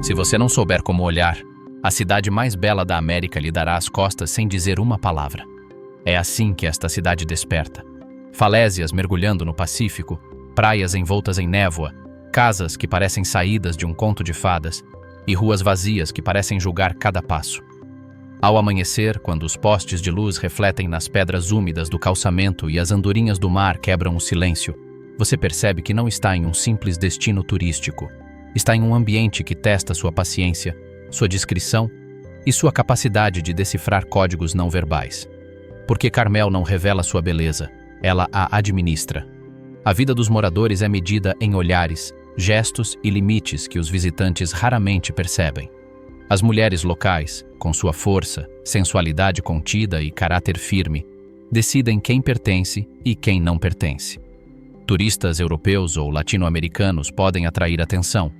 Se você não souber como olhar, a cidade mais bela da América lhe dará as costas sem dizer uma palavra. É assim que esta cidade desperta. Falésias mergulhando no Pacífico, praias envoltas em névoa, casas que parecem saídas de um conto de fadas e ruas vazias que parecem julgar cada passo. Ao amanhecer, quando os postes de luz refletem nas pedras úmidas do calçamento e as andorinhas do mar quebram o silêncio, você percebe que não está em um simples destino turístico. Está em um ambiente que testa sua paciência, sua discrição e sua capacidade de decifrar códigos não verbais. Porque Carmel não revela sua beleza, ela a administra. A vida dos moradores é medida em olhares, gestos e limites que os visitantes raramente percebem. As mulheres locais, com sua força, sensualidade contida e caráter firme, decidem quem pertence e quem não pertence. Turistas europeus ou latino-americanos podem atrair atenção,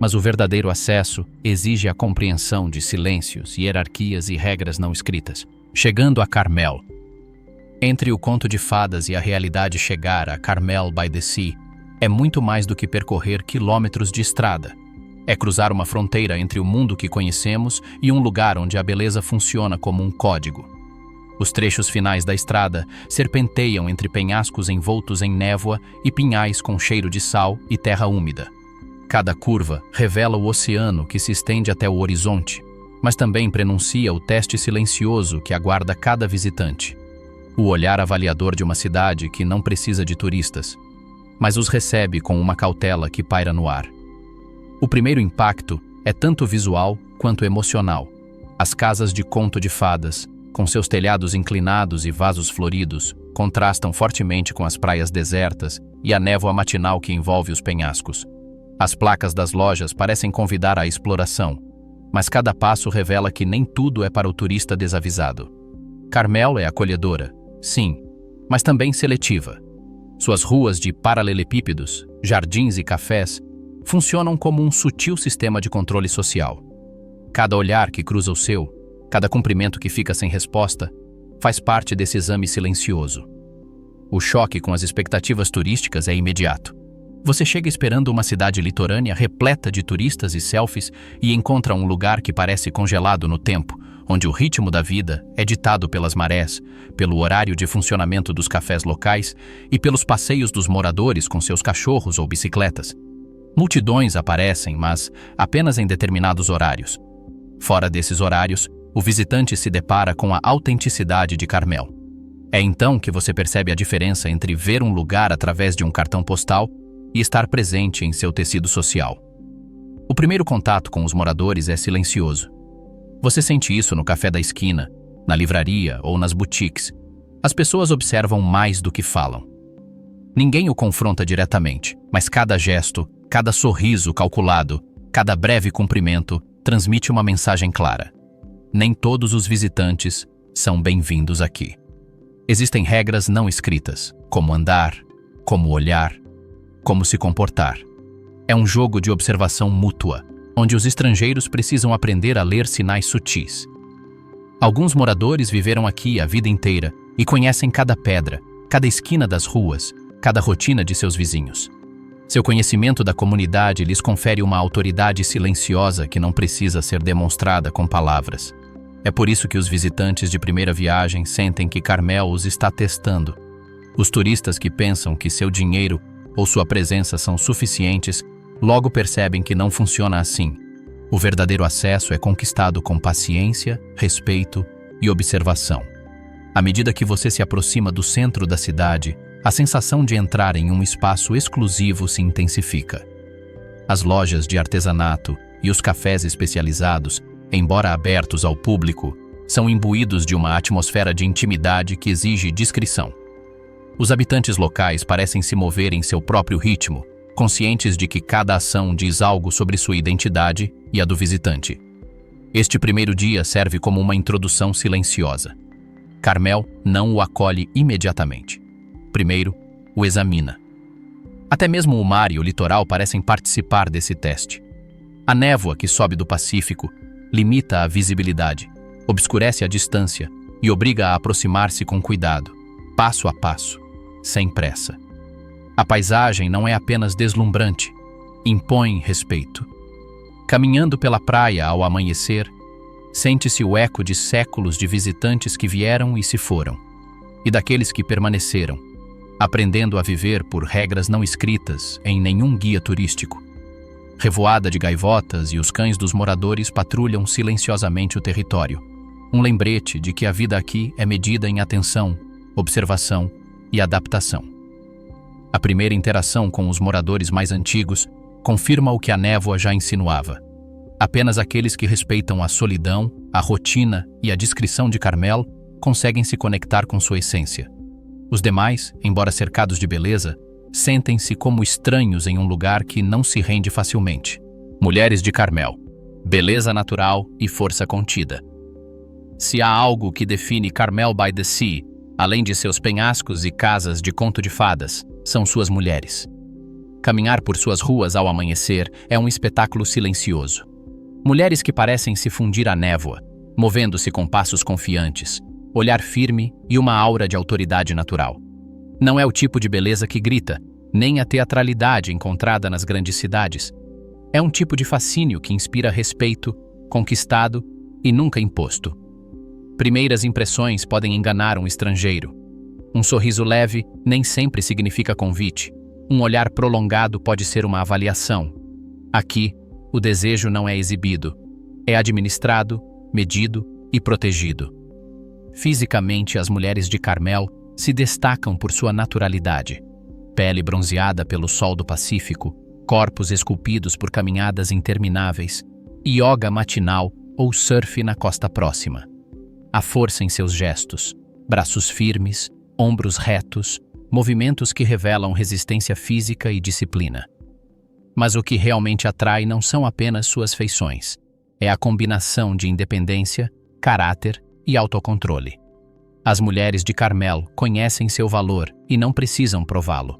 mas o verdadeiro acesso exige a compreensão de silêncios, hierarquias e regras não escritas. Chegando a Carmel. Entre o conto de fadas e a realidade chegar a Carmel by the Sea, é muito mais do que percorrer quilômetros de estrada. É cruzar uma fronteira entre o mundo que conhecemos e um lugar onde a beleza funciona como um código. Os trechos finais da estrada serpenteiam entre penhascos envoltos em névoa e pinhais com cheiro de sal e terra úmida. Cada curva revela o oceano que se estende até o horizonte, mas também prenuncia o teste silencioso que aguarda cada visitante. O olhar avaliador de uma cidade que não precisa de turistas, mas os recebe com uma cautela que paira no ar. O primeiro impacto é tanto visual quanto emocional. As casas de conto de fadas, com seus telhados inclinados e vasos floridos, contrastam fortemente com as praias desertas e a névoa matinal que envolve os penhascos. As placas das lojas parecem convidar à exploração, mas cada passo revela que nem tudo é para o turista desavisado. Carmel é acolhedora, sim, mas também seletiva. Suas ruas de paralelepípedos, jardins e cafés funcionam como um sutil sistema de controle social. Cada olhar que cruza o seu, cada cumprimento que fica sem resposta, faz parte desse exame silencioso. O choque com as expectativas turísticas é imediato. Você chega esperando uma cidade litorânea repleta de turistas e selfies e encontra um lugar que parece congelado no tempo, onde o ritmo da vida é ditado pelas marés, pelo horário de funcionamento dos cafés locais e pelos passeios dos moradores com seus cachorros ou bicicletas. Multidões aparecem, mas apenas em determinados horários. Fora desses horários, o visitante se depara com a autenticidade de Carmel. É então que você percebe a diferença entre ver um lugar através de um cartão postal e estar presente em seu tecido social. O primeiro contato com os moradores é silencioso. Você sente isso no café da esquina, na livraria ou nas boutiques. As pessoas observam mais do que falam. Ninguém o confronta diretamente, mas cada gesto, cada sorriso calculado, cada breve cumprimento transmite uma mensagem clara. Nem todos os visitantes são bem-vindos aqui. Existem regras não escritas, como andar, como olhar, como se comportar. É um jogo de observação mútua, onde os estrangeiros precisam aprender a ler sinais sutis. Alguns moradores viveram aqui a vida inteira e conhecem cada pedra, cada esquina das ruas, cada rotina de seus vizinhos. Seu conhecimento da comunidade lhes confere uma autoridade silenciosa que não precisa ser demonstrada com palavras. É por isso que os visitantes de primeira viagem sentem que Carmel os está testando. Os turistas que pensam que seu dinheiro ou sua presença são suficientes, logo percebem que não funciona assim. O verdadeiro acesso é conquistado com paciência, respeito e observação. À medida que você se aproxima do centro da cidade, a sensação de entrar em um espaço exclusivo se intensifica. As lojas de artesanato e os cafés especializados, embora abertos ao público, são imbuídos de uma atmosfera de intimidade que exige discrição. Os habitantes locais parecem se mover em seu próprio ritmo, conscientes de que cada ação diz algo sobre sua identidade e a do visitante. Este primeiro dia serve como uma introdução silenciosa. Carmel não o acolhe imediatamente. Primeiro, o examina. Até mesmo o mar e o litoral parecem participar desse teste. A névoa que sobe do Pacífico limita a visibilidade, obscurece a distância e obriga a aproximar-se com cuidado, passo a passo, sem pressa. A paisagem não é apenas deslumbrante, impõe respeito. Caminhando pela praia ao amanhecer, sente-se o eco de séculos de visitantes que vieram e se foram, e daqueles que permaneceram, aprendendo a viver por regras não escritas em nenhum guia turístico. Revoada de gaivotas e os cães dos moradores patrulham silenciosamente o território. Um lembrete de que a vida aqui é medida em atenção, observação e adaptação. A primeira interação com os moradores mais antigos confirma o que a névoa já insinuava. Apenas aqueles que respeitam a solidão, a rotina e a discrição de Carmel conseguem se conectar com sua essência. Os demais, embora cercados de beleza, sentem-se como estranhos em um lugar que não se rende facilmente. Mulheres de Carmel. Beleza natural e força contida. Se há algo que define Carmel by the Sea, além de seus penhascos e casas de conto de fadas, são suas mulheres. Caminhar por suas ruas ao amanhecer é um espetáculo silencioso. Mulheres que parecem se fundir à névoa, movendo-se com passos confiantes, olhar firme e uma aura de autoridade natural. Não é o tipo de beleza que grita, nem a teatralidade encontrada nas grandes cidades. É um tipo de fascínio que inspira respeito, conquistado e nunca imposto. Primeiras impressões podem enganar um estrangeiro. Um sorriso leve nem sempre significa convite. Um olhar prolongado pode ser uma avaliação. Aqui, o desejo não é exibido. É administrado, medido e protegido. Fisicamente, as mulheres de Carmel se destacam por sua naturalidade. Pele bronzeada pelo sol do Pacífico, corpos esculpidos por caminhadas intermináveis, yoga matinal ou surf na costa próxima. A força em seus gestos, braços firmes, ombros retos, movimentos que revelam resistência física e disciplina. Mas o que realmente atrai não são apenas suas feições. É a combinação de independência, caráter e autocontrole. As mulheres de Carmel conhecem seu valor e não precisam prová-lo.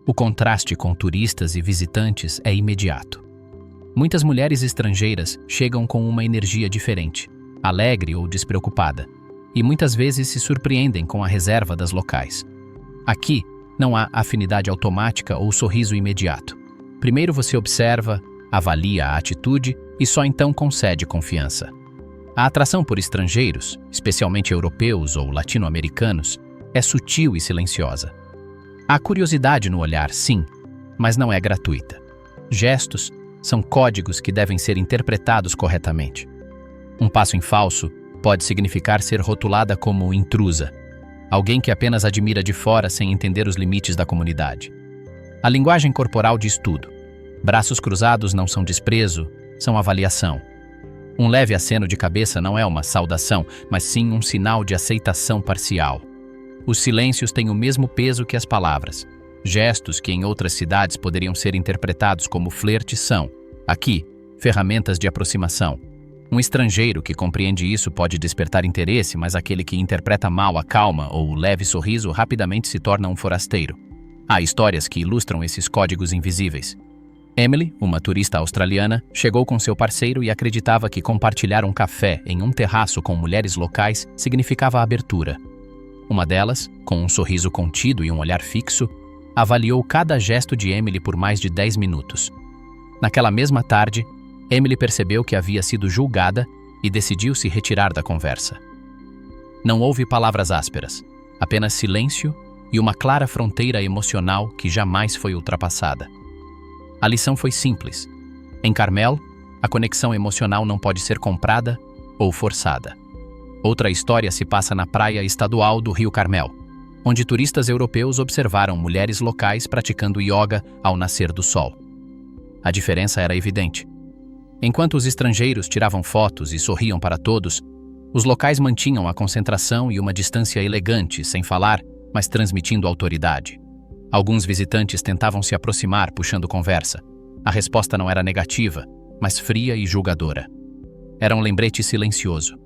O contraste com turistas e visitantes é imediato. Muitas mulheres estrangeiras chegam com uma energia diferente, alegre ou despreocupada, e muitas vezes se surpreendem com a reserva das locais. Aqui, não há afinidade automática ou sorriso imediato. Primeiro você observa, avalia a atitude e só então concede confiança. A atração por estrangeiros, especialmente europeus ou latino-americanos, é sutil e silenciosa. Há curiosidade no olhar, sim, mas não é gratuita. Gestos são códigos que devem ser interpretados corretamente. Um passo em falso pode significar ser rotulada como intrusa, alguém que apenas admira de fora sem entender os limites da comunidade. A linguagem corporal diz tudo. Braços cruzados não são desprezo, são avaliação. Um leve aceno de cabeça não é uma saudação, mas sim um sinal de aceitação parcial. Os silêncios têm o mesmo peso que as palavras. Gestos que em outras cidades poderiam ser interpretados como flerte são, aqui, ferramentas de aproximação. Um estrangeiro que compreende isso pode despertar interesse, mas aquele que interpreta mal a calma ou o leve sorriso rapidamente se torna um forasteiro. Há histórias que ilustram esses códigos invisíveis. Emily, uma turista australiana, chegou com seu parceiro e acreditava que compartilhar um café em um terraço com mulheres locais significava abertura. Uma delas, com um sorriso contido e um olhar fixo, avaliou cada gesto de Emily por mais de 10 minutos. Naquela mesma tarde, Emily percebeu que havia sido julgada e decidiu se retirar da conversa. Não houve palavras ásperas, apenas silêncio e uma clara fronteira emocional que jamais foi ultrapassada. A lição foi simples. Em Carmel, a conexão emocional não pode ser comprada ou forçada. Outra história se passa na praia estadual do Rio Carmel, onde turistas europeus observaram mulheres locais praticando yoga ao nascer do sol. A diferença era evidente. Enquanto os estrangeiros tiravam fotos e sorriam para todos, os locais mantinham a concentração e uma distância elegante, sem falar, mas transmitindo autoridade. Alguns visitantes tentavam se aproximar, puxando conversa. A resposta não era negativa, mas fria e julgadora. Era um lembrete silencioso.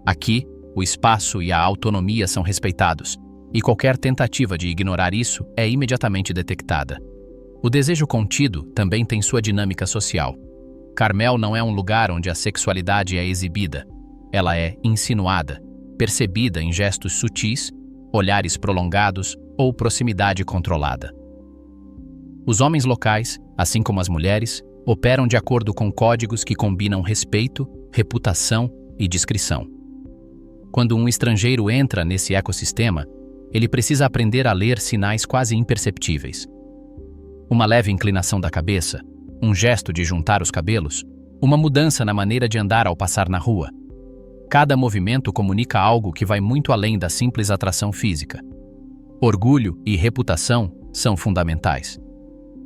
Aqui, o espaço e a autonomia são respeitados, e qualquer tentativa de ignorar isso é imediatamente detectada. O desejo contido também tem sua dinâmica social. Carmel não é um lugar onde a sexualidade é exibida. Ela é insinuada, percebida em gestos sutis, olhares prolongados ou proximidade controlada. Os homens locais, assim como as mulheres, operam de acordo com códigos que combinam respeito, reputação e discrição. Quando um estrangeiro entra nesse ecossistema, ele precisa aprender a ler sinais quase imperceptíveis. Uma leve inclinação da cabeça, um gesto de juntar os cabelos, uma mudança na maneira de andar ao passar na rua. Cada movimento comunica algo que vai muito além da simples atração física. Orgulho e reputação são fundamentais.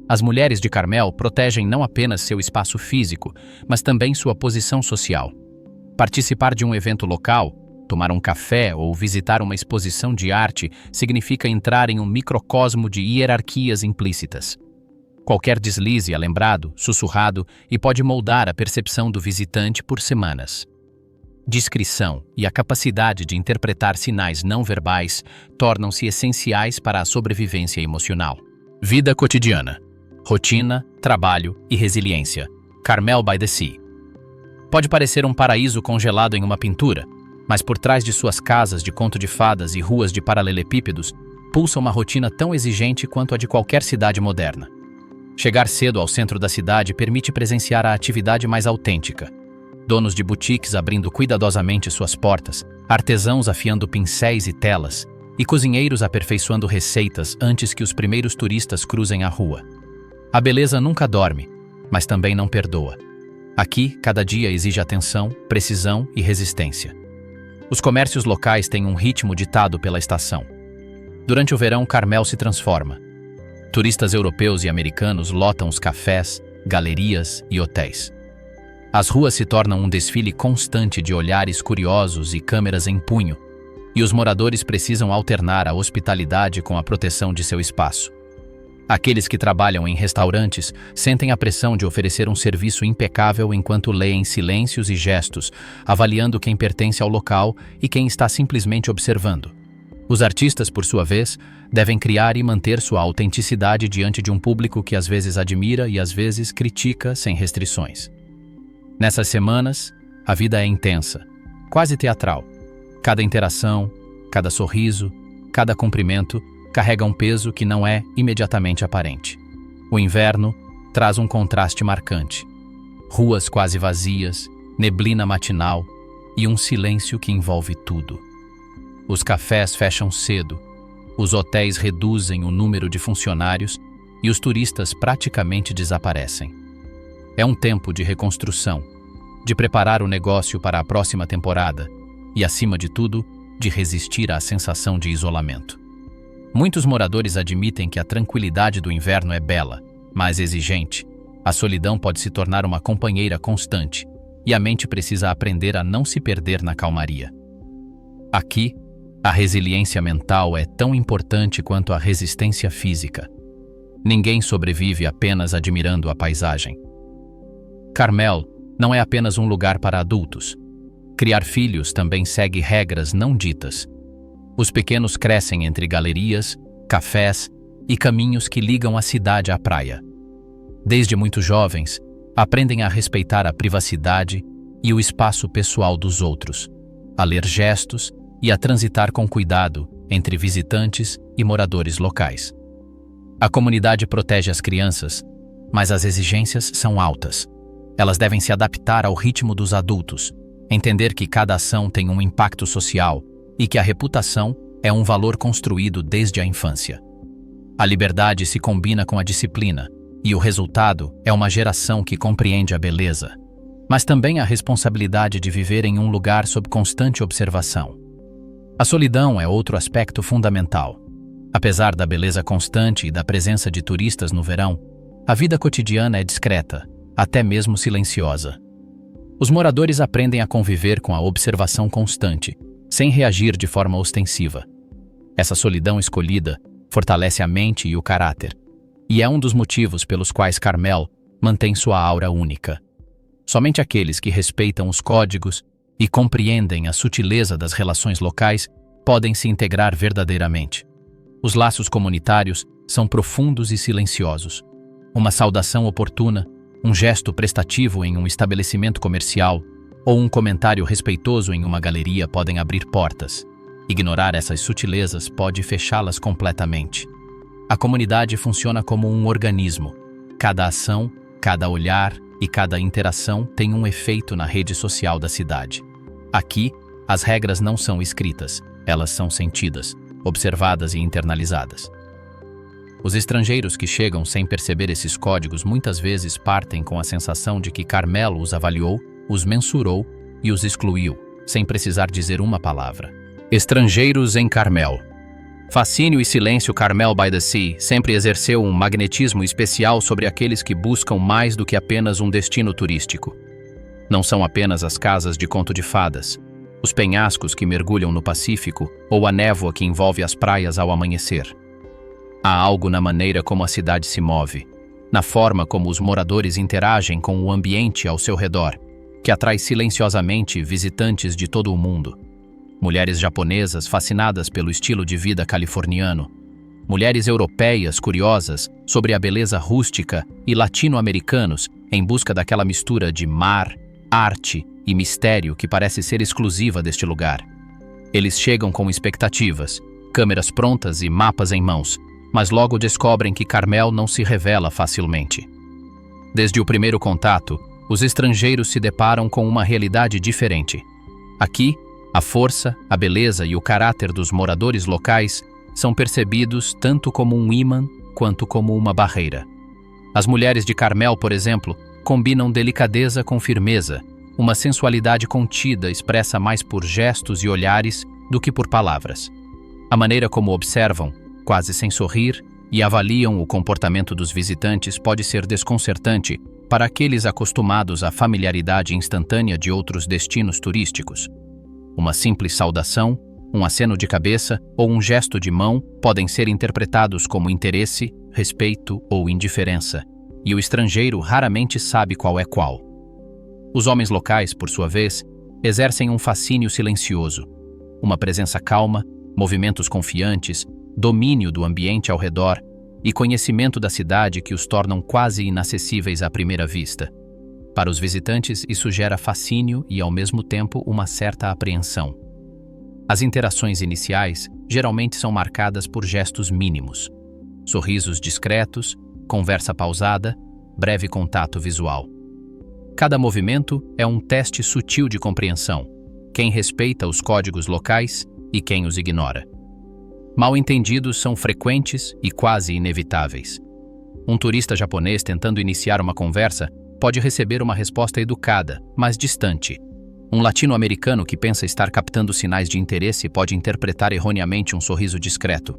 As mulheres de Carmel protegem não apenas seu espaço físico, mas também sua posição social. Participar de um evento local, tomar um café ou visitar uma exposição de arte significa entrar em um microcosmo de hierarquias implícitas. Qualquer deslize é lembrado, sussurrado e pode moldar a percepção do visitante por semanas. Discrição e a capacidade de interpretar sinais não verbais tornam-se essenciais para a sobrevivência emocional. Vida cotidiana. Rotina, trabalho e resiliência. Carmel by the Sea. Pode parecer um paraíso congelado em uma pintura, mas por trás de suas casas de conto de fadas e ruas de paralelepípedos, pulsa uma rotina tão exigente quanto a de qualquer cidade moderna. Chegar cedo ao centro da cidade permite presenciar a atividade mais autêntica. Donos de boutiques abrindo cuidadosamente suas portas, artesãos afiando pincéis e telas, e cozinheiros aperfeiçoando receitas antes que os primeiros turistas cruzem a rua. A beleza nunca dorme, mas também não perdoa. Aqui, cada dia exige atenção, precisão e resistência. Os comércios locais têm um ritmo ditado pela estação. Durante o verão, Carmel se transforma. Turistas europeus e americanos lotam os cafés, galerias e hotéis. As ruas se tornam um desfile constante de olhares curiosos e câmeras em punho, e os moradores precisam alternar a hospitalidade com a proteção de seu espaço. Aqueles que trabalham em restaurantes sentem a pressão de oferecer um serviço impecável enquanto leem silêncios e gestos, avaliando quem pertence ao local e quem está simplesmente observando. Os artistas, por sua vez, devem criar e manter sua autenticidade diante de um público que às vezes admira e às vezes critica sem restrições. Nessas semanas, a vida é intensa, quase teatral. Cada interação, cada sorriso, cada cumprimento carrega um peso que não é imediatamente aparente. O inverno traz um contraste marcante. Ruas quase vazias, neblina matinal e um silêncio que envolve tudo. Os cafés fecham cedo, os hotéis reduzem o número de funcionários e os turistas praticamente desaparecem. É um tempo de reconstrução, de preparar o negócio para a próxima temporada e, acima de tudo, de resistir à sensação de isolamento. Muitos moradores admitem que a tranquilidade do inverno é bela, mas exigente. A solidão pode se tornar uma companheira constante e a mente precisa aprender a não se perder na calmaria. Aqui, a resiliência mental é tão importante quanto a resistência física. Ninguém sobrevive apenas admirando a paisagem. Carmel não é apenas um lugar para adultos. Criar filhos também segue regras não ditas. Os pequenos crescem entre galerias, cafés e caminhos que ligam a cidade à praia. Desde muito jovens, aprendem a respeitar a privacidade e o espaço pessoal dos outros, a ler gestos e a transitar com cuidado entre visitantes e moradores locais. A comunidade protege as crianças, mas as exigências são altas. Elas devem se adaptar ao ritmo dos adultos, entender que cada ação tem um impacto social e que a reputação é um valor construído desde a infância. A liberdade se combina com a disciplina, e o resultado é uma geração que compreende a beleza, mas também a responsabilidade de viver em um lugar sob constante observação. A solidão é outro aspecto fundamental. Apesar da beleza constante e da presença de turistas no verão, a vida cotidiana é discreta, até mesmo silenciosa. Os moradores aprendem a conviver com a observação constante, sem reagir de forma ostensiva. Essa solidão escolhida fortalece a mente e o caráter, e é um dos motivos pelos quais Carmel mantém sua aura única. Somente aqueles que respeitam os códigos e compreendem a sutileza das relações locais podem se integrar verdadeiramente. Os laços comunitários são profundos e silenciosos. Uma saudação oportuna, um gesto prestativo em um estabelecimento comercial ou um comentário respeitoso em uma galeria podem abrir portas. Ignorar essas sutilezas pode fechá-las completamente. A comunidade funciona como um organismo. Cada ação, Cada olhar e cada interação tem um efeito na rede social da cidade. Aqui, as regras não são escritas, elas são sentidas, observadas e internalizadas. Os estrangeiros que chegam sem perceber esses códigos muitas vezes partem com a sensação de que Carmel os avaliou, os mensurou e os excluiu, sem precisar dizer uma palavra. Estrangeiros em Carmel. Fascínio e silêncio. Carmel by the Sea sempre exerceu um magnetismo especial sobre aqueles que buscam mais do que apenas um destino turístico. Não são apenas as casas de conto de fadas, os penhascos que mergulham no Pacífico ou a névoa que envolve as praias ao amanhecer. Há algo na maneira como a cidade se move, na forma como os moradores interagem com o ambiente ao seu redor, que atrai silenciosamente visitantes de todo o mundo. Mulheres japonesas fascinadas pelo estilo de vida californiano, mulheres europeias curiosas sobre a beleza rústica e latino-americanos em busca daquela mistura de mar, arte e mistério que parece ser exclusiva deste lugar. Eles chegam com expectativas, câmeras prontas e mapas em mãos, mas logo descobrem que Carmel não se revela facilmente. Desde o primeiro contato, os estrangeiros se deparam com uma realidade diferente. Aqui, a força, a beleza e o caráter dos moradores locais são percebidos tanto como um ímã quanto como uma barreira. As mulheres de Carmel, por exemplo, combinam delicadeza com firmeza, uma sensualidade contida expressa mais por gestos e olhares do que por palavras. A maneira como observam, quase sem sorrir, e avaliam o comportamento dos visitantes pode ser desconcertante para aqueles acostumados à familiaridade instantânea de outros destinos turísticos. Uma simples saudação, um aceno de cabeça ou um gesto de mão podem ser interpretados como interesse, respeito ou indiferença, e o estrangeiro raramente sabe qual é qual. Os homens locais, por sua vez, exercem um fascínio silencioso, uma presença calma, movimentos confiantes, domínio do ambiente ao redor e conhecimento da cidade que os tornam quase inacessíveis à primeira vista. Para os visitantes, isso gera fascínio e, ao mesmo tempo, uma certa apreensão. As interações iniciais geralmente são marcadas por gestos mínimos, sorrisos discretos, conversa pausada, breve contato visual. Cada movimento é um teste sutil de compreensão, quem respeita os códigos locais e quem os ignora. Mal-entendidos são frequentes e quase inevitáveis. Um turista japonês tentando iniciar uma conversa pode receber uma resposta educada, mas distante. Um latino-americano que pensa estar captando sinais de interesse pode interpretar erroneamente um sorriso discreto.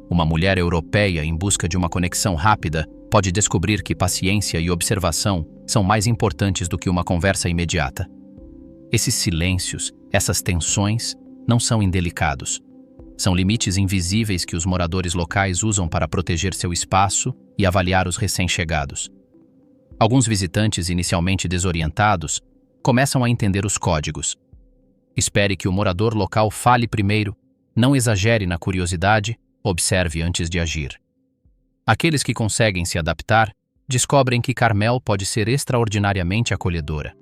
Uma mulher europeia em busca de uma conexão rápida pode descobrir que paciência e observação são mais importantes do que uma conversa imediata. Esses silêncios, essas tensões, não são indelicados. São limites invisíveis que os moradores locais usam para proteger seu espaço e avaliar os recém-chegados. Alguns visitantes inicialmente desorientados começam a entender os códigos. Espere que o morador local fale primeiro, não exagere na curiosidade, observe antes de agir. Aqueles que conseguem se adaptar descobrem que Carmel pode ser extraordinariamente acolhedora.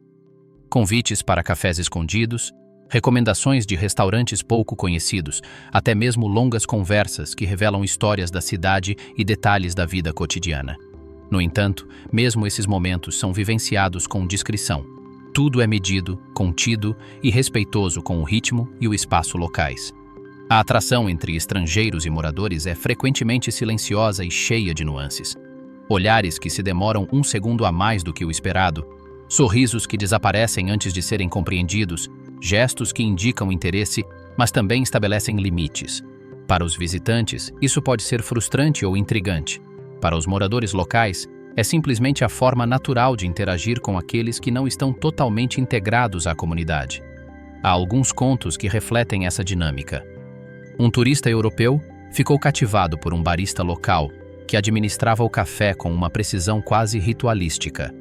Convites para cafés escondidos, recomendações de restaurantes pouco conhecidos, até mesmo longas conversas que revelam histórias da cidade e detalhes da vida cotidiana. No entanto, mesmo esses momentos são vivenciados com discrição. Tudo é medido, contido e respeitoso com o ritmo e o espaço locais. A atração entre estrangeiros e moradores é frequentemente silenciosa e cheia de nuances. Olhares que se demoram um segundo a mais do que o esperado, sorrisos que desaparecem antes de serem compreendidos, gestos que indicam interesse, mas também estabelecem limites. Para os visitantes, isso pode ser frustrante ou intrigante. Para os moradores locais, é simplesmente a forma natural de interagir com aqueles que não estão totalmente integrados à comunidade. Há alguns contos que refletem essa dinâmica. Um turista europeu ficou cativado por um barista local que administrava o café com uma precisão quase ritualística.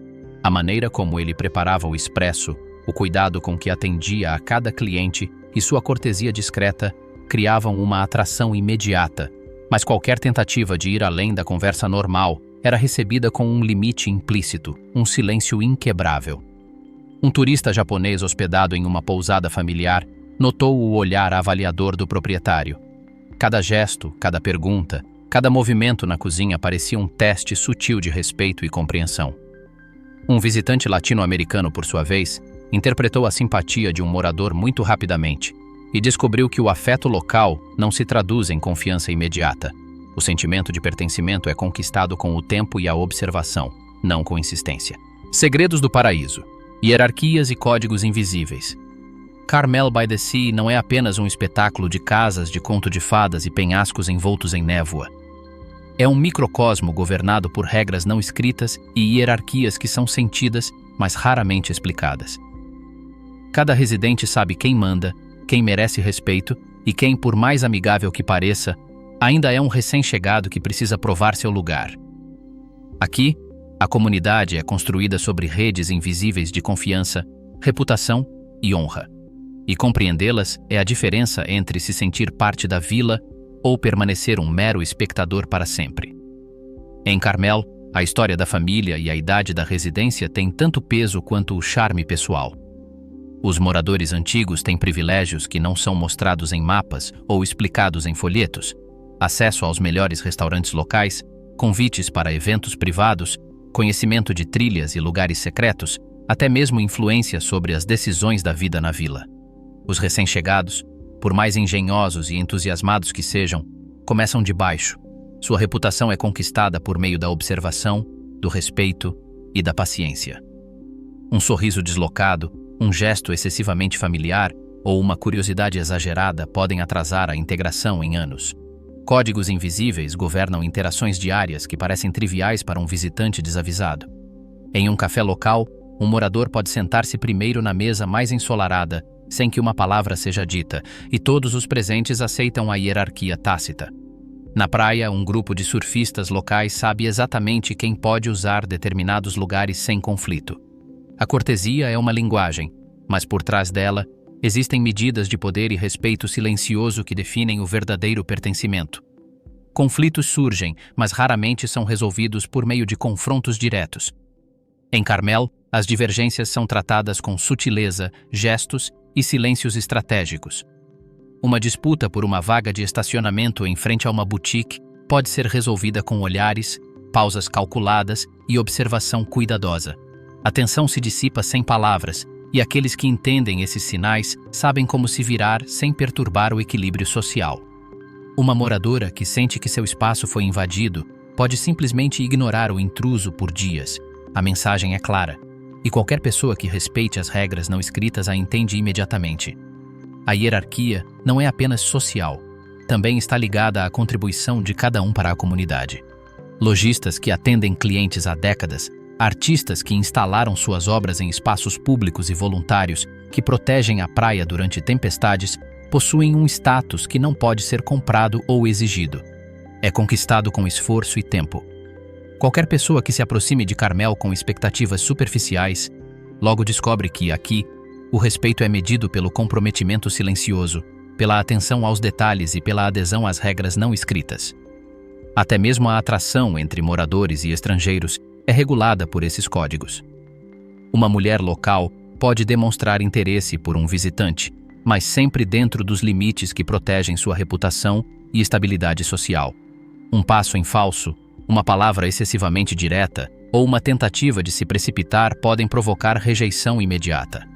A maneira como ele preparava o expresso, o cuidado com que atendia a cada cliente e sua cortesia discreta criavam uma atração imediata, mas qualquer tentativa de ir além da conversa normal era recebida com um limite implícito, um silêncio inquebrável. Um turista japonês hospedado em uma pousada familiar notou o olhar avaliador do proprietário. Cada gesto, cada pergunta, cada movimento na cozinha parecia um teste sutil de respeito e compreensão. Um visitante latino-americano, por sua vez, interpretou a simpatia de um morador muito rapidamente e descobriu que o afeto local não se traduz em confiança imediata. O sentimento de pertencimento é conquistado com o tempo e a observação, não com insistência. Segredos do paraíso. Hierarquias e códigos invisíveis. Carmel by the Sea não é apenas um espetáculo de casas de conto de fadas e penhascos envoltos em névoa. É um microcosmo governado por regras não escritas e hierarquias que são sentidas, mas raramente explicadas. Cada residente sabe quem manda, quem merece respeito e quem, por mais amigável que pareça, ainda é um recém-chegado que precisa provar seu lugar. Aqui, a comunidade é construída sobre redes invisíveis de confiança, reputação e honra. E compreendê-las é a diferença entre se sentir parte da vila ou permanecer um mero espectador para sempre. Em Carmel, a história da família e a idade da residência têm tanto peso quanto o charme pessoal. Os moradores antigos têm privilégios que não são mostrados em mapas ou explicados em folhetos: acesso aos melhores restaurantes locais, convites para eventos privados, conhecimento de trilhas e lugares secretos, até mesmo influência sobre as decisões da vida na vila. Os recém-chegados, por mais engenhosos e entusiasmados que sejam, começam de baixo. Sua reputação é conquistada por meio da observação, do respeito e da paciência. Um sorriso deslocado, um gesto excessivamente familiar ou uma curiosidade exagerada podem atrasar a integração em anos. Códigos invisíveis governam interações diárias que parecem triviais para um visitante desavisado. Em um café local, um morador pode sentar-se primeiro na mesa mais ensolarada, sem que uma palavra seja dita, e todos os presentes aceitam a hierarquia tácita. Na praia, um grupo de surfistas locais sabe exatamente quem pode usar determinados lugares sem conflito. A cortesia é uma linguagem, mas por trás dela, existem medidas de poder e respeito silencioso que definem o verdadeiro pertencimento. Conflitos surgem, mas raramente são resolvidos por meio de confrontos diretos. Em Carmel, as divergências são tratadas com sutileza, gestos e silêncios estratégicos. Uma disputa por uma vaga de estacionamento em frente a uma boutique pode ser resolvida com olhares, pausas calculadas e observação cuidadosa. A tensão se dissipa sem palavras, e aqueles que entendem esses sinais sabem como se virar sem perturbar o equilíbrio social. Uma moradora que sente que seu espaço foi invadido pode simplesmente ignorar o intruso por dias. A mensagem é clara, e qualquer pessoa que respeite as regras não escritas a entende imediatamente. A hierarquia não é apenas social, também está ligada à contribuição de cada um para a comunidade. Lojistas que atendem clientes há décadas, artistas que instalaram suas obras em espaços públicos e voluntários que protegem a praia durante tempestades, possuem um status que não pode ser comprado ou exigido. É conquistado com esforço e tempo. Qualquer pessoa que se aproxime de Carmel com expectativas superficiais, logo descobre que, aqui, o respeito é medido pelo comprometimento silencioso, pela atenção aos detalhes e pela adesão às regras não escritas. Até mesmo a atração entre moradores e estrangeiros é regulada por esses códigos. Uma mulher local pode demonstrar interesse por um visitante, mas sempre dentro dos limites que protegem sua reputação e estabilidade social. Um passo em falso, uma palavra excessivamente direta ou uma tentativa de se precipitar podem provocar rejeição imediata.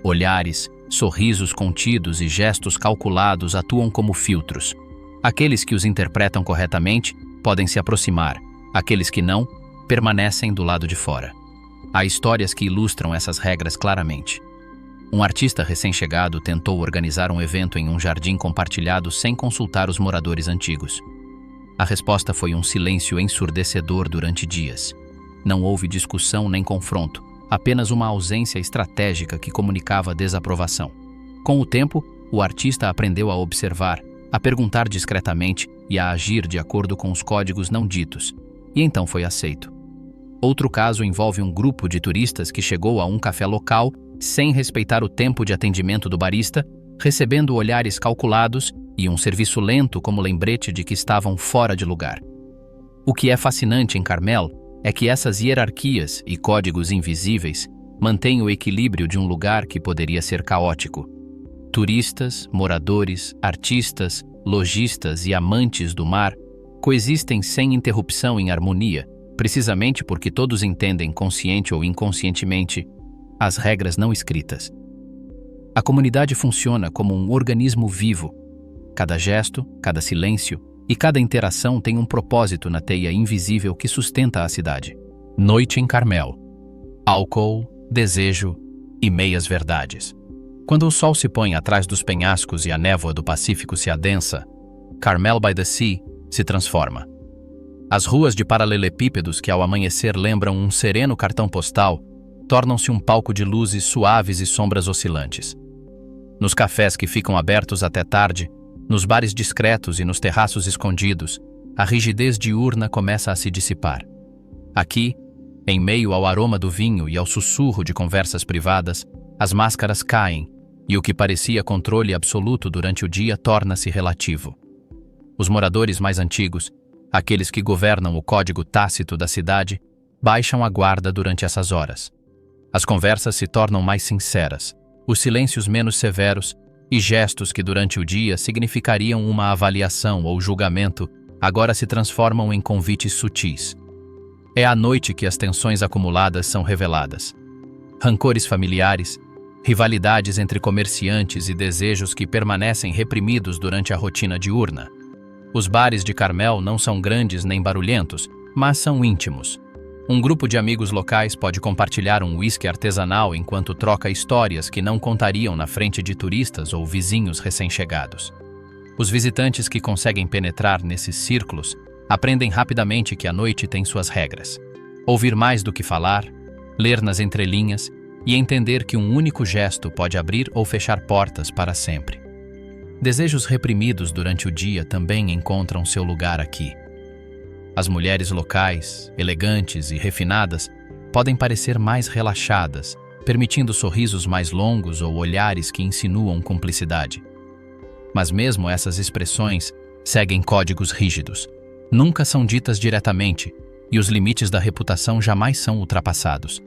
Olhares, sorrisos contidos e gestos calculados atuam como filtros. Aqueles que os interpretam corretamente podem se aproximar, aqueles que não, permanecem do lado de fora. Há histórias que ilustram essas regras claramente. Um artista recém-chegado tentou organizar um evento em um jardim compartilhado sem consultar os moradores antigos. A resposta foi um silêncio ensurdecedor durante dias. Não houve discussão nem confronto, apenas uma ausência estratégica que comunicava desaprovação. Com o tempo, o artista aprendeu a observar, a perguntar discretamente e a agir de acordo com os códigos não ditos, e então foi aceito. Outro caso envolve um grupo de turistas que chegou a um café local sem respeitar o tempo de atendimento do barista, recebendo olhares calculados e um serviço lento como lembrete de que estavam fora de lugar. O que é fascinante em Carmel é que essas hierarquias e códigos invisíveis mantêm o equilíbrio de um lugar que poderia ser caótico. Turistas, moradores, artistas, lojistas e amantes do mar coexistem sem interrupção em harmonia, precisamente porque todos entendem, consciente ou inconscientemente, as regras não escritas. A comunidade funciona como um organismo vivo. Cada gesto, cada silêncio e cada interação tem um propósito na teia invisível que sustenta a cidade. Noite em Carmel. Álcool, desejo e meias-verdades. Quando o sol se põe atrás dos penhascos e a névoa do Pacífico se adensa, Carmel by the Sea se transforma. As ruas de paralelepípedos que ao amanhecer lembram um sereno cartão postal tornam-se um palco de luzes suaves e sombras oscilantes. Nos cafés que ficam abertos até tarde, nos bares discretos e nos terraços escondidos, a rigidez diurna começa a se dissipar. Aqui, em meio ao aroma do vinho e ao sussurro de conversas privadas, as máscaras caem e o que parecia controle absoluto durante o dia torna-se relativo. Os moradores mais antigos, aqueles que governam o código tácito da cidade, baixam a guarda durante essas horas. As conversas se tornam mais sinceras, os silêncios menos severos e gestos que durante o dia significariam uma avaliação ou julgamento agora se transformam em convites sutis. É à noite que as tensões acumuladas são reveladas. Rancores familiares, rivalidades entre comerciantes e desejos que permanecem reprimidos durante a rotina diurna. Os bares de Carmel não são grandes nem barulhentos, mas são íntimos. Um grupo de amigos locais pode compartilhar um uísque artesanal enquanto troca histórias que não contariam na frente de turistas ou vizinhos recém-chegados. Os visitantes que conseguem penetrar nesses círculos aprendem rapidamente que a noite tem suas regras. Ouvir mais do que falar, ler nas entrelinhas e entender que um único gesto pode abrir ou fechar portas para sempre. Desejos reprimidos durante o dia também encontram seu lugar aqui. As mulheres locais, elegantes e refinadas, podem parecer mais relaxadas, permitindo sorrisos mais longos ou olhares que insinuam cumplicidade. Mas mesmo essas expressões seguem códigos rígidos. Nunca são ditas diretamente, e os limites da reputação jamais são ultrapassados.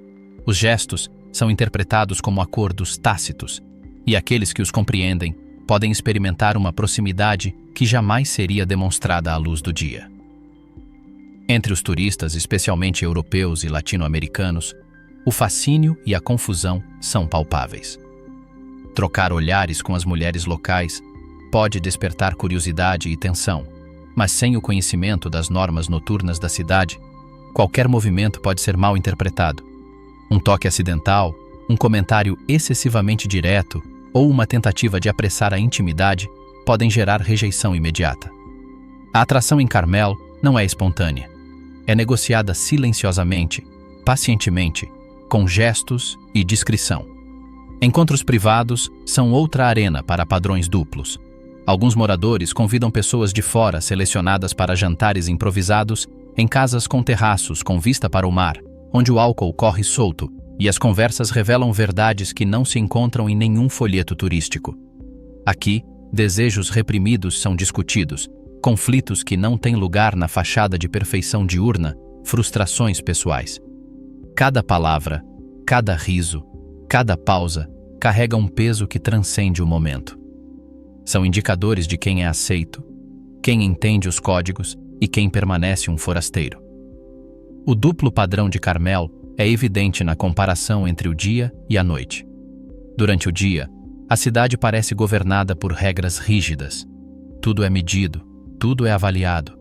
Os gestos são interpretados como acordos tácitos, e aqueles que os compreendem podem experimentar uma proximidade que jamais seria demonstrada à luz do dia. Entre os turistas, especialmente europeus e latino-americanos, o fascínio e a confusão são palpáveis. Trocar olhares com as mulheres locais pode despertar curiosidade e tensão, mas sem o conhecimento das normas noturnas da cidade, qualquer movimento pode ser mal interpretado. Um toque acidental, um comentário excessivamente direto ou uma tentativa de apressar a intimidade podem gerar rejeição imediata. A atração em Carmel não é espontânea. É negociada silenciosamente, pacientemente, com gestos e discrição. Encontros privados são outra arena para padrões duplos. Alguns moradores convidam pessoas de fora selecionadas para jantares improvisados em casas com terraços com vista para o mar, onde o álcool corre solto e as conversas revelam verdades que não se encontram em nenhum folheto turístico. Aqui, desejos reprimidos são discutidos, conflitos que não têm lugar na fachada de perfeição diurna, frustrações pessoais. Cada palavra, cada riso, cada pausa carrega um peso que transcende o momento. São indicadores de quem é aceito, quem entende os códigos e quem permanece um forasteiro. O duplo padrão de Carmel é evidente na comparação entre o dia e a noite. Durante o dia, a cidade parece governada por regras rígidas. Tudo é medido, tudo é avaliado.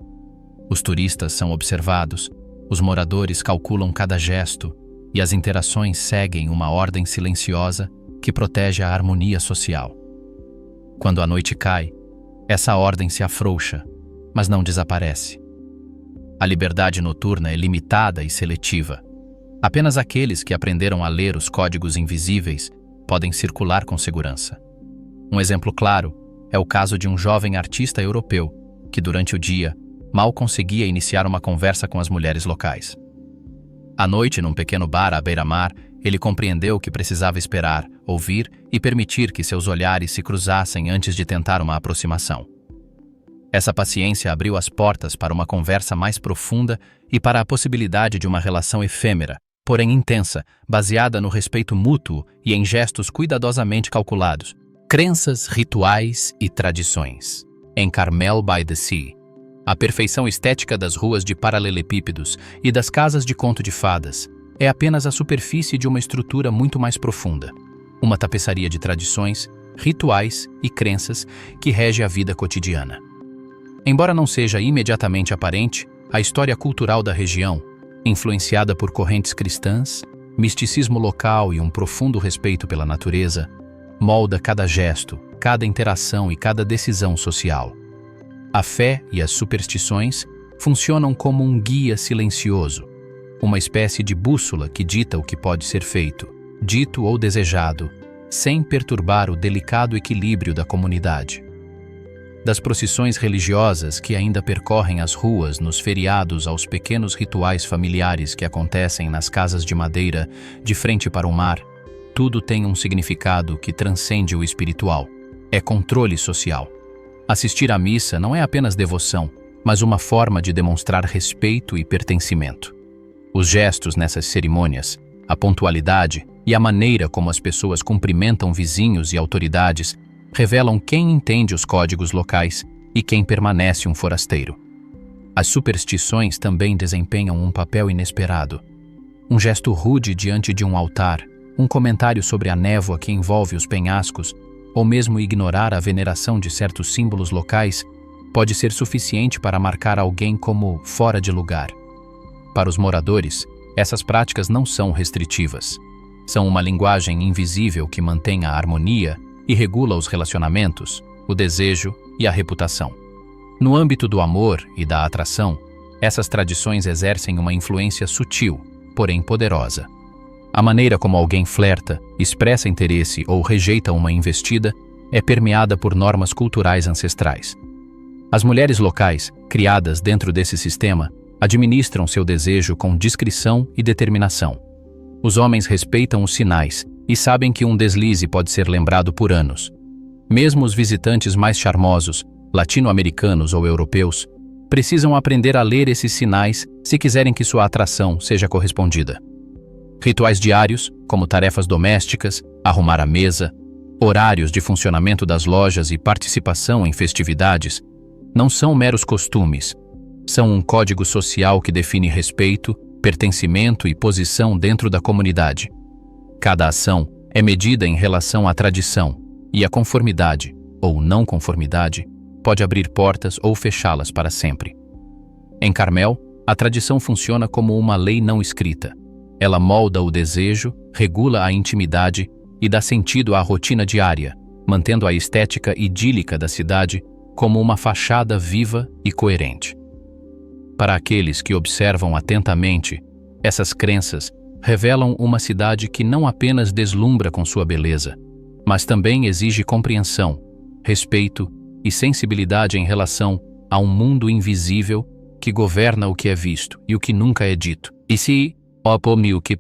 Os turistas são observados, os moradores calculam cada gesto e as interações seguem uma ordem silenciosa que protege a harmonia social. Quando a noite cai, essa ordem se afrouxa, mas não desaparece. A liberdade noturna é limitada e seletiva. Apenas aqueles que aprenderam a ler os códigos invisíveis podem circular com segurança. Um exemplo claro é o caso de um jovem artista europeu que, durante o dia, mal conseguia iniciar uma conversa com as mulheres locais. À noite, num pequeno bar à beira-mar, ele compreendeu que precisava esperar, ouvir e permitir que seus olhares se cruzassem antes de tentar uma aproximação. Essa paciência abriu as portas para uma conversa mais profunda e para a possibilidade de uma relação efêmera, porém intensa, baseada no respeito mútuo e em gestos cuidadosamente calculados. Crenças, rituais e tradições. Em Carmel by the Sea. A perfeição estética das ruas de paralelepípedos e das casas de conto de fadas é apenas a superfície de uma estrutura muito mais profunda. Uma tapeçaria de tradições, rituais e crenças que rege a vida cotidiana. Embora não seja imediatamente aparente, a história cultural da região, influenciada por correntes cristãs, misticismo local e um profundo respeito pela natureza, molda cada gesto, cada interação e cada decisão social. A fé e as superstições funcionam como um guia silencioso, uma espécie de bússola que dita o que pode ser feito, dito ou desejado, sem perturbar o delicado equilíbrio da comunidade. Das procissões religiosas que ainda percorrem as ruas nos feriados aos pequenos rituais familiares que acontecem nas casas de madeira de frente para o mar, tudo tem um significado que transcende o espiritual. É controle social. Assistir à missa não é apenas devoção, mas uma forma de demonstrar respeito e pertencimento. Os gestos nessas cerimônias, a pontualidade e a maneira como as pessoas cumprimentam vizinhos e autoridades revelam quem entende os códigos locais e quem permanece um forasteiro. As superstições também desempenham um papel inesperado. Um gesto rude diante de um altar, um comentário sobre a névoa que envolve os penhascos, ou mesmo ignorar a veneração de certos símbolos locais, pode ser suficiente para marcar alguém como fora de lugar. Para os moradores, essas práticas não são restritivas. São uma linguagem invisível que mantém a harmonia e regula os relacionamentos, o desejo e a reputação. No âmbito do amor e da atração, essas tradições exercem uma influência sutil, porém poderosa. A maneira como alguém flerta, expressa interesse ou rejeita uma investida é permeada por normas culturais ancestrais. As mulheres locais, criadas dentro desse sistema, administram seu desejo com discrição e determinação. Os homens respeitam os sinais e sabem que um deslize pode ser lembrado por anos. Mesmo os visitantes mais charmosos, latino-americanos ou europeus, precisam aprender a ler esses sinais se quiserem que sua atração seja correspondida. Rituais diários, como tarefas domésticas, arrumar a mesa, horários de funcionamento das lojas e participação em festividades, não são meros costumes. São um código social que define respeito, pertencimento e posição dentro da comunidade. Cada ação é medida em relação à tradição, e a conformidade, ou não conformidade, pode abrir portas ou fechá-las para sempre. Em Carmel, a tradição funciona como uma lei não escrita. Ela molda o desejo, regula a intimidade e dá sentido à rotina diária, mantendo a estética idílica da cidade como uma fachada viva e coerente. Para aqueles que observam atentamente, essas crenças revelam uma cidade que não apenas deslumbra com sua beleza, mas também exige compreensão, respeito e sensibilidade em relação a um mundo invisível que governa o que é visto e o que nunca é dito. E se opomio que